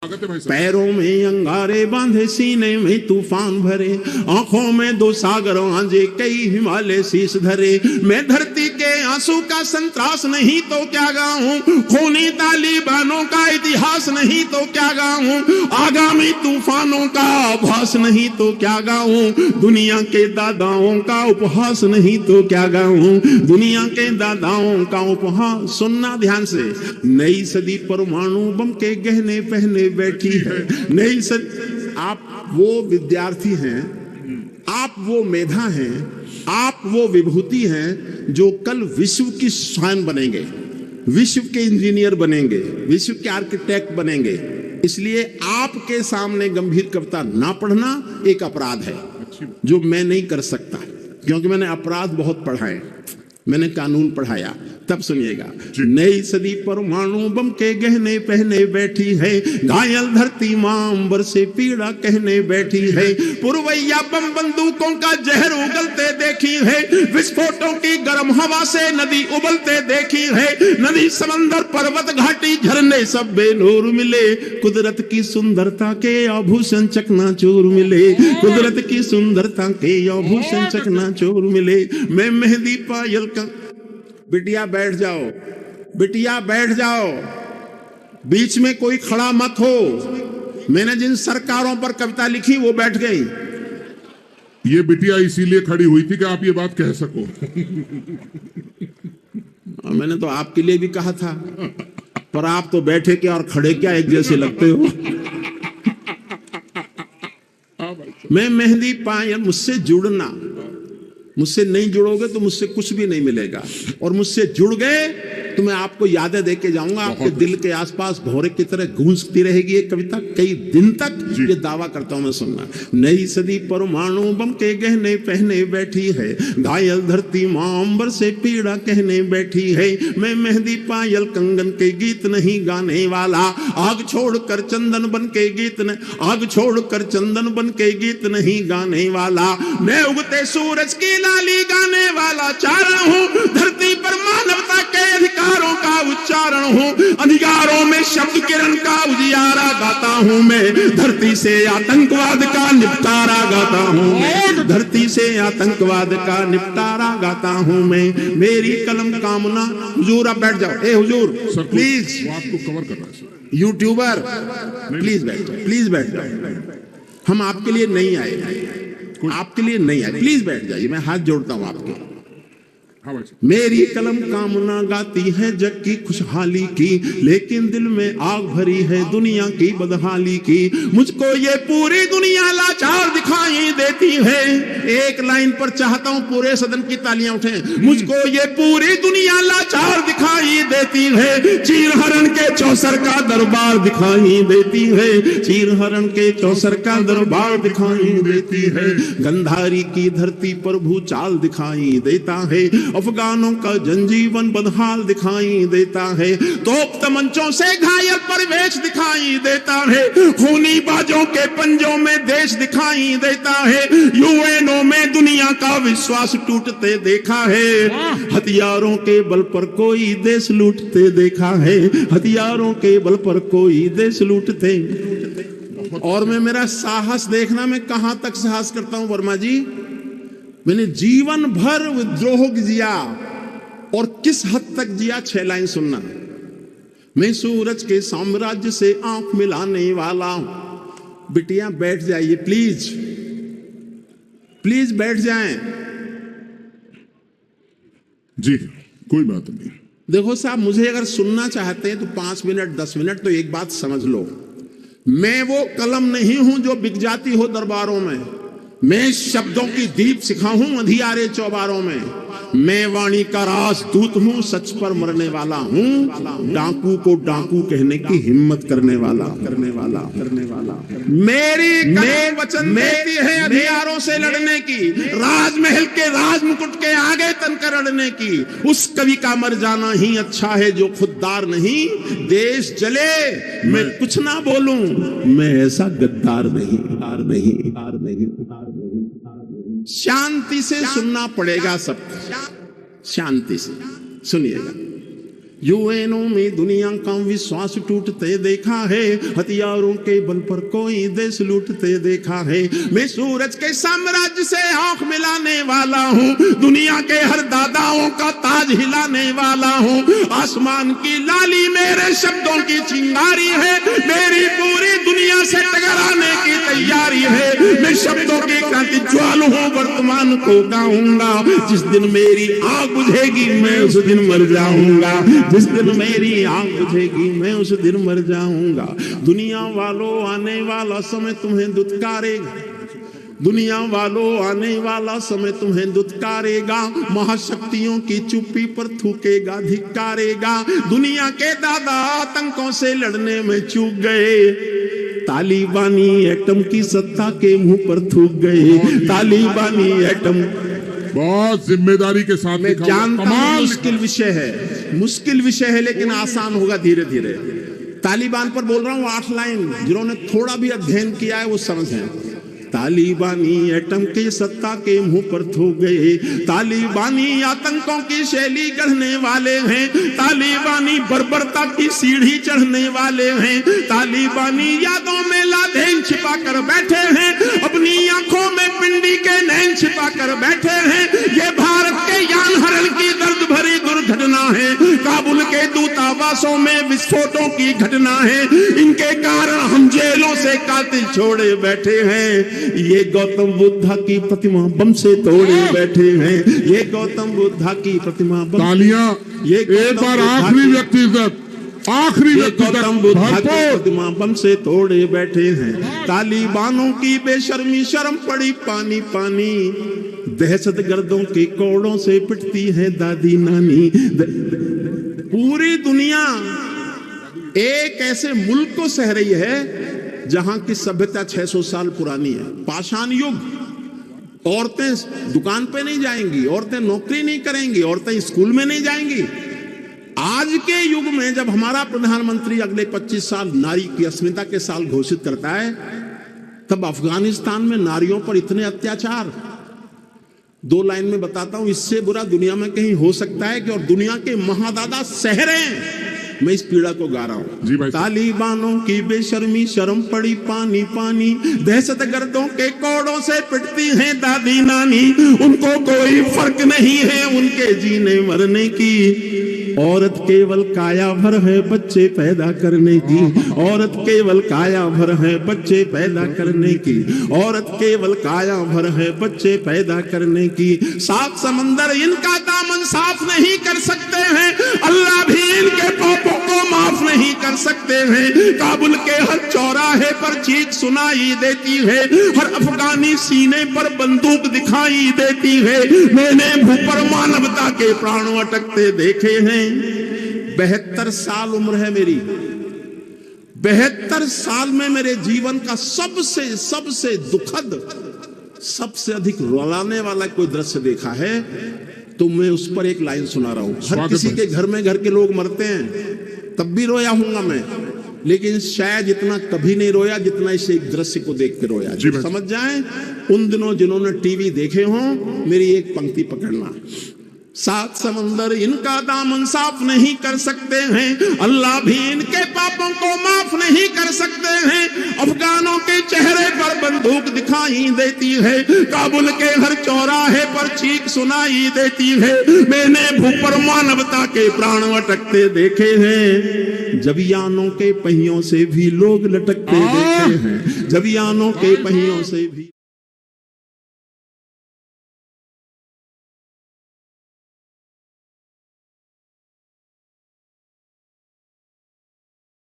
पैरों में अंगारे बांधे, सीने में तूफान भरे, आंखों में दो सागर आंजे, कई हिमालय शीश धरे। मैं धरती के आंसू का संतरास नहीं तो क्या गाऊं, खूनी तालिबानों का इतिहास नहीं तो क्या गाऊं, आगामी तूफानों का आभास नहीं तो क्या गाऊं, दुनिया के दादाओं का उपहास नहीं तो क्या गाऊं, दुनिया के दादाओं का उपहास। सुनना ध्यान से। नई सदी परमाणु बम के गहने पहने बैठी है। नई सदी। आप वो विद्यार्थी हैं, आप वो मेधा हैं, आप वो विभूति हैं जो कल विश्व की शान बनेंगे, विश्व के इंजीनियर बनेंगे, विश्व के आर्किटेक्ट बनेंगे। इसलिए आपके सामने गंभीर कविता ना पढ़ना एक अपराध है जो मैं नहीं कर सकता, क्योंकि मैंने अपराध बहुत पढ़ा है, मैंने कानून पढ़ाया। तब सुनिएगा। नई सदी परमाणु बम के गहने पहने बैठी है, घायल धरती मां अंबर से पीड़ा कहने बैठी है, पुरवैया बम बंदूकों का जहर उगलते देखी है, विस्फोटों की गर्म हवा से नदी उबलते देखी है, नदी समंदर पर्वत घाटी झरने सब बेनूर मिले, कुदरत की सुंदरता के आभूषण चकनाचूर मिले, कुदरत की सुंदरता के आभूषण चकनाचूर मिले। मैं मेहंदी पायल का। बिटिया बैठ जाओ, बिटिया बैठ जाओ, बीच में कोई खड़ा मत हो। मैंने जिन सरकारों पर कविता लिखी वो बैठ गई। ये बिटिया इसीलिए खड़ी हुई थी कि आप ये बात कह सको। मैंने तो आपके लिए भी कहा था, पर आप तो बैठे क्या और खड़े क्या एक जैसे लगते हो। मैं मेहंदी पायल, मुझसे जुड़ना, मुझसे नहीं जुड़ोगे तो मुझसे कुछ भी नहीं मिलेगा, और मुझसे जुड़ गए तो मैं आपको यादें देके जाऊंगा। आपके दिल के आसपास भौरे की तरह गूंजती रहेगी ये कविता कई दिन तक। ये दावा करता हूं मैं, सुनना। नई सदी परमाणु बम के गहने पहने बैठी है, घायल धरती मां अंबर से पीड़ा कहने बैठी है, मैं मेहंदी पायल कंगन के गीत नहीं गाने वाला, आग छोड़कर चंदन बन के गीत न, आग छोड़कर चंदन बन के गीत नहीं गाने वाला, मैं उगते सूरज की लाली गाने वाला चारण हूं, धरती पर मानवता के अधिकारों का उच्चारण हूं, अधिकारों में शब्द किरण का उजियारा गाता हूं मैं, धरती से आतंकवाद का निपटारा गाता हूं मैं, धरती से आतंकवाद का निपटारा गाता हूं मैं। मेरी कलम कामना। हुजूर आप बैठ जाओ। ए हुजूर प्लीज, आपको कवर करना है यूट्यूबर, प्लीज बैठ जाओ, प्लीज बैठ जाओ। हम आपके लिए नहीं आए, आपके लिए नहीं आए, प्लीज बैठ जाइए, मैं हाथ जोड़ता हूं आपके। मेरी कलम कामना गाती है जग की खुशहाली की, लेकिन दिल में आग भरी है दुनिया की बदहाली की, मुझको ये पूरी दुनिया लाचार दिखाई देती है। एक लाइन पर चाहता हूं पूरे सदन की तालियां उठें। मुझको ये पूरी दुनिया लाचार दिखाई देती है, चीर हरण के चौसर का दरबार दिखाई देती है, चीर हरण के चौसर का दरबार दिखाई देती है, गंधारी की धरती पर भूचाल दिखाई देता है, अफगानों का जनजीवन बदहाल दिखाई देता है, तोप तमंचों से घायल परिवेश दिखाई देता है, खूनी बाजों के पंजों में देश दिखाई देता है, यूएनओ में दुनिया का विश्वास टूटते देखा है, हथियारों के बल पर कोई देश लूटते देखा है, हथियारों के बल पर कोई देश लूटते। और मैं मेरा साहस देखना, मैं कहां तक साहस करता हूं वर्मा जी। मैंने जीवन भर विद्रोह जिया, और किस हद तक जिया, 6 लाइन सुनना। मैं सूरज के साम्राज्य से आंख मिलाने वाला हूं। बिटिया बैठ जाइए प्लीज, प्लीज बैठ जाएं। जी कोई बात नहीं। देखो साहब, मुझे अगर सुनना चाहते हैं तो 5 मिनट 10 मिनट, तो एक बात समझ लो, मैं वो कलम नहीं हूं जो बिक जाती हो दरबारों में। मैं शब्दों की दीप सिखा हूं अंधियारे चौबारों में। मैं वाणी का राजदूत हूं, सच पर मरने वाला हूं, डाकू को डाकू कहने की हिम्मत करने वाला, करने वाला, करने वाला। मेरी वचन देती है हथियारों से लड़ने की, राजमहल के राज मुकुट के आगे तनकर लड़ने की। उस कवि का मर जाना ही अच्छा है जो खुददार नहीं, देश जले मैं कुछ ना बोलूं, मैं ऐसा गद्दार नहीं, हार नहीं, हार नहीं, हार नहीं। शांति से सुनना पड़ेगा सबको, शांति से सुनिएगा। यूएनओ में दुनिया का विश्वास टूटते देखा है, हथियारों के बल पर कोई देश लूटते देखा है। मैं सूरज के साम्राज्य से आंख मिलाने वाला हूँ, दुनिया के हर दादाओं का ताज हिलाने वाला हूँ। आसमान की लाली मेरे शब्दों की चिंगारी है, मेरी पूरी दुनिया से टकराने की तैयारी है। मैं शब्दों की क्रांति ज्वाल हूँ, वर्तमान को गाऊंगा। जिस दिन मेरी आग बुझेगी मैं उस दिन मर जाऊंगा, जिस दिन मेरी आग बुझेगी मैं उस दिन मर जाऊंगा। दुनिया वालों आने वाला समय तुम्हें दुत्कारेगा, दुनिया वालों आने वाला समय तुम्हें दुत्कारेगा। महाशक्तियों की चुप्पी पर थूकेगा, धिक्कारेगा। दुनिया के दादा आतंकों से लड़ने में चूक गए, तालिबानी एटम की सत्ता के मुंह पर थूक गए। तालिबानी एटम बहुत जिम्मेदारी के साथ मैं जानता हूं मुश्किल विषय है, मुश्किल विषय है, लेकिन आसान होगा धीरे धीरे। तालिबान पर बोल रहा हूं 8 लाइन, जिन्होंने थोड़ा भी अध्ययन किया है वो समझें। तालिबानी एटम की सत्ता के मुंह पर थूक गए, तालिबानी आतंकों की शैली गढ़ने वाले हैं, तालिबानी बर्बरता की सीढ़ी चढ़ने वाले हैं, तालिबानी यादों में लादेन छिपा कर बैठे हैं, अपनी आंखों में पिंडी के नैन छिपा कर बैठे हैं। ये भारत के यान हरण की दर्द भरी दुर्घटना है, काबुल के दूतावासों में विस्फोटों की घटना है। इनके कारण हम जेलों से कातिल छोड़े बैठे हैं। ये गौतम बुद्धा की प्रतिमा बम से तोड़े बैठे हैं, ये गौतम बुद्धा की प्रतिमा बम। तालियां ये एक बार आखिरी व्यक्ति तक, आखिरी व्यक्ति तक गौतम बुद्धा की प्रतिमा बम से तोड़े बैठे हैं। तालिबानों की बेशर्मी शर्म पड़ी पानी पानी, दहशत गर्दों के कोड़ों से पिटती है दादी नानी। पूरी दुनिया एक ऐसे मुल्क को सह रही है जहां की सभ्यता 600 साल पुरानी है, पाषाण युग। औरतें दुकान पे नहीं जाएंगी, औरतें नौकरी नहीं करेंगी, औरतें स्कूल में नहीं जाएंगी। आज के युग में जब हमारा प्रधानमंत्री अगले 25 साल नारी की अस्मिता के साल घोषित करता है, तब अफगानिस्तान में नारियों पर इतने अत्याचार, 2 लाइन में बताता हूं, इससे बुरा दुनिया में कहीं हो सकता है कि और दुनिया के महादादा सह रहे हैं। मैं इस पीड़ा को गा रहा हूं। तालिबानों की बेशर्मी शर्म पड़ी पानी पानी, दहशत गर्दों के कोड़ों से पिटती हैं दादी नानी। उनको कोई फर्क नहीं है उनके जीने मरने की। औरत केवल काया भर है बच्चे पैदा करने की, औरत केवल काया भर है बच्चे पैदा करने की, औरत केवल काया भर है बच्चे पैदा करने की। 7 समंदर इनका दामन साफ नहीं कर सकते हैं, अल्लाह भी इनके पापों को माफ नहीं कर सकते हैं। काबुल के हर चौराहे पर चीख सुनाई देती है, हर अफगानी सीने पर बंदूक दिखाई देती है। मैंने भूपर मानवता के प्राण अटकते देखे हैं। 72 साल उम्र है मेरी, 72 साल में मेरे जीवन का सबसे दुखद, सबसे अधिक रुलाने वाला कोई दृश्य देखा है, तो मैं उस पर एक लाइन सुना रहा हूं। हर किसी के घर में घर के लोग मरते हैं, तब भी रोया हूंगा मैं, लेकिन शायद इतना कभी नहीं रोया जितना इस एक दृश्य को देख के रोया। समझ जाएं, उन दिनों जिन्होंने टीवी देखे हों, मेरी एक पंक्ति पकड़ना। 7 समंदर इनका दामन साफ नहीं कर सकते हैं, अल्लाह भी इनके पापों को माफ नहीं कर सकते हैं। अफगानों के चेहरे पर बंदूक दिखाई देती है, काबुल के हर चौराहे पर चीख सुनाई देती है। मैंने भूपर मानवता के प्राण अटकते देखे हैं, जब यानों के पहियों से भी लोग लटकते देखे हैं, जब यानों के पहियों से भी।